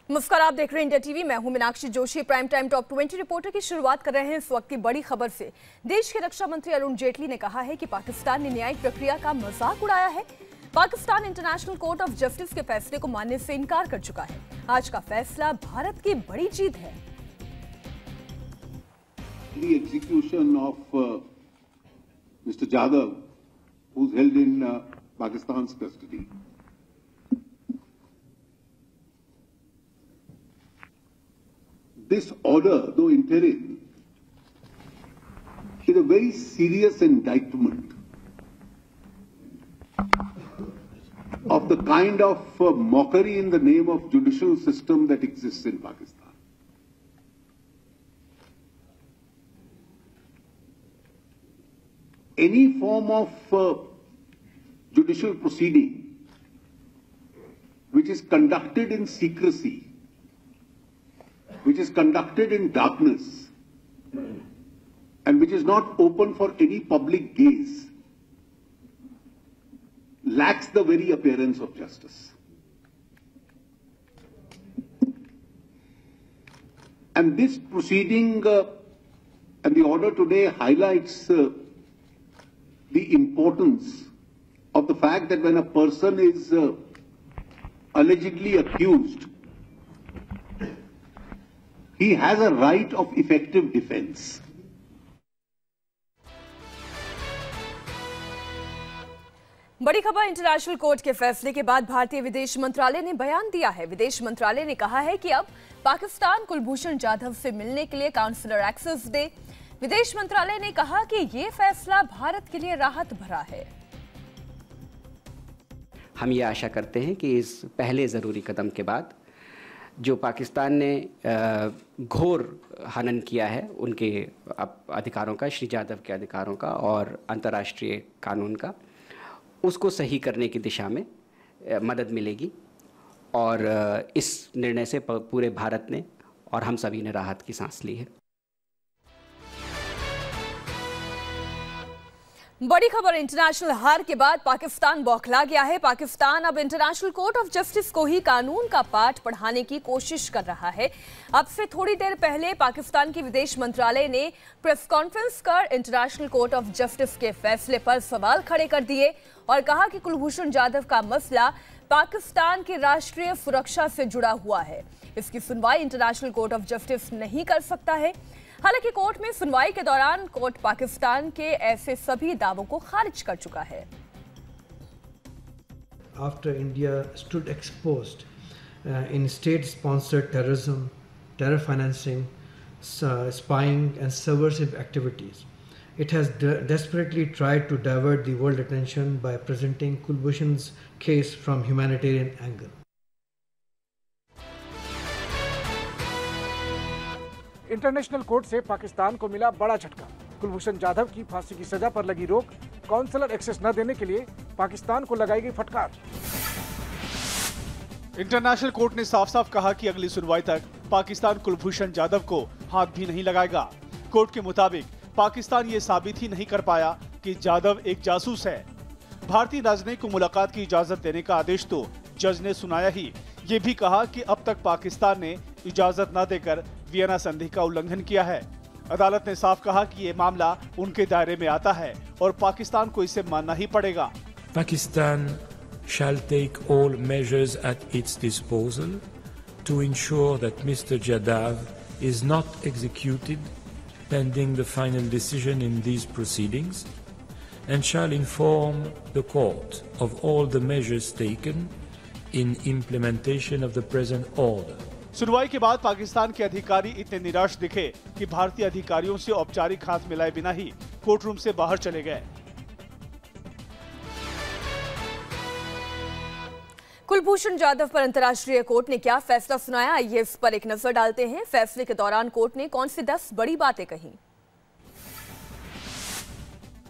नमस्कार, आप देख रहे हैं इंडिया टीवी। मैं हूं Meenakshi Joshi. Prime time top 20 reporter की शुरुआत कर रहे हैं इस वक्त की बड़ी खबर से। देश के रक्षा मंत्री अरुण जेटली ने कहा है कि पाकिस्तान ने न्यायिक प्रक्रिया का मजाक उड़ाया है। Pakistan international court of justice के फैसले को मानने से इनकार कर चुका है। आज का फैसला भारत की बड़ी जीत है। The execution of Mr. Jadhav, who's held in Pakistan's custody. This order, though interim, is a very serious indictment of the kind of mockery in the name of judicial system that exists in Pakistan. Any form of judicial proceeding which is conducted in secrecy, which is conducted in darkness, and which is not open for any public gaze, lacks the very appearance of justice. And this proceeding and the order today highlights the importance of the fact that when a person is allegedly accused, he has a right of effective defense. बड़ी खबर, international court के फैसले के बाद भारतीय विदेश मंत्रालय ने बयान दिया है। विदेश मंत्रालय ने कहा है कि अब पाकिस्तान कुलभूषण जाधव से मिलने के लिए काउंसलर एक्सेस दे। विदेश मंत्रालय ने कहा कि ये फैसला भारत के लिए राहत भरा है। हम ये आशा करते हैं कि इस पहले ज़रूरी कदम के बाद जो पाकिस्तान ने घोर हनन किया है उनके अधिकारों का, श्री जाधव के अधिकारों का और अंतर्राष्ट्रीय कानून का, उसको सही करने की दिशा में मदद मिलेगी और इस निर्णय से पूरे भारत ने और हम सभी ने राहत की सांस ली है। बड़ी खबर, इंटरनेशनल हार के बाद पाकिस्तान बौखला गया है। पाकिस्तान अब इंटरनेशनल कोर्ट ऑफ जस्टिस को ही कानून का पाठ पढ़ाने की कोशिश कर रहा है। अब से थोड़ी देर पहले पाकिस्तान की विदेश मंत्रालय ने प्रेस कॉन्फ्रेंस कर इंटरनेशनल कोर्ट ऑफ जस्टिस के फैसले पर सवाल खड़े कर दिए और कहा कि कुलभूषण जाधव का मसला पाकिस्तान की राष्ट्रीय सुरक्षा से जुड़ा हुआ है। इसकी सुनवाई इंटरनेशनल कोर्ट ऑफ जस्टिस नहीं कर सकता है। हालांकि कोर्ट में सुनवाई के दौरान कोर्ट पाकिस्तान के ऐसे सभी दावों को खारिज कर चुका है। After India stood exposed in state-sponsored terrorism, terror financing, spying and subversive activities, it has desperately tried to divert the world attention by presenting Kulbhushan's case from humanitarian angle. International court से पाकिस्तान को मिला बड़ा झटका। कुलभूषण जाधव की फांसी की सजा पर लगी रोक, काउंसलर एक्सेस न देने के लिए पाकिस्तान को लगाई गई फटकार। इंटरनेशनल कोर्ट ने साफ साफ कहा कि अगली सुनवाई तक पाकिस्तान कुलभूषण जाधव को हाथ भी नहीं लगाएगा। कोर्ट के मुताबिक पाकिस्तान ये साबित ही नहीं कर पाया कि जाधव एक जासूस है। भारतीय राजनयिक को मुलाकात की इजाजत देने का आदेश तो जज ने सुनाया ही, ये भी कहा कि अब तक पाकिस्तान ने इजाजत न देकर वियना संधि का उल्लंघन किया है। अदालत ने साफ कहा कि ये मामला उनके दायरे में आता है और पाकिस्तान को इसे मानना ही पड़ेगा। Pakistan shall take all measures at its disposal to ensure that Mr. Jadhav is not executed pending the final decision in these proceedings and shall inform the court of all the measures taken in implementation of the present order. सुनवाई के बाद पाकिस्तान के अधिकारी इतने निराश दिखे कि भारतीय अधिकारियों से औपचारिक हाथ मिलाए बिना ही कोर्ट रूम से बाहर चले गए। कुलभूषण जाधव पर अंतर्राष्ट्रीय कोर्ट ने क्या फैसला सुनाया, आइए इस पर एक नजर डालते हैं। फैसले के दौरान कोर्ट ने कौन सी 10 बड़ी बातें कही।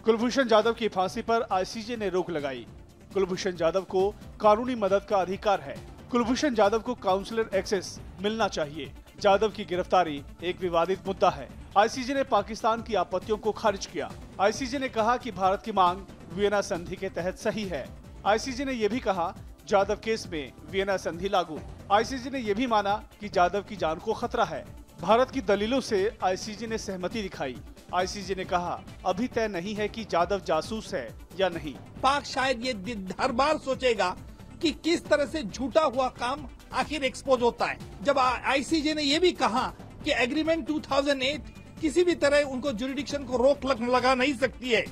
कुलभूषण जाधव की फांसी पर आईसीजे ने रोक लगाई। कुलभूषण जाधव को कानूनी मदद का अधिकार है। कुलभूषण जाधव को काउंसलर एक्सेस मिलना चाहिए। जाधव की गिरफ्तारी एक विवादित मुद्दा है। आईसीजे ने पाकिस्तान की आपत्तियों को खारिज किया। आईसीजे ने कहा कि भारत की मांग वियना संधि के तहत सही है। आईसीजे ने यह भी कहा जाधव केस में वियना संधि लागू। आईसीजे ने यह भी माना कि जाधव की जान को खतरा है। भारत की दलीलों से आईसीजे ने सहमति दिखाई। आईसीजे ने कहा अभी तय नहीं है कि जाधव जासूस है या नहीं। पाक शायद ये हर बार सोचेगा कि किस तरह से झूठा हुआ काम आखिर एक्सपोज होता है। जब आईसीजे ने यह भी कहा कि एग्रीमेंट 2008 किसी भी तरह उनको जुरिडिक्शन को रोक लगा नहीं सकती है,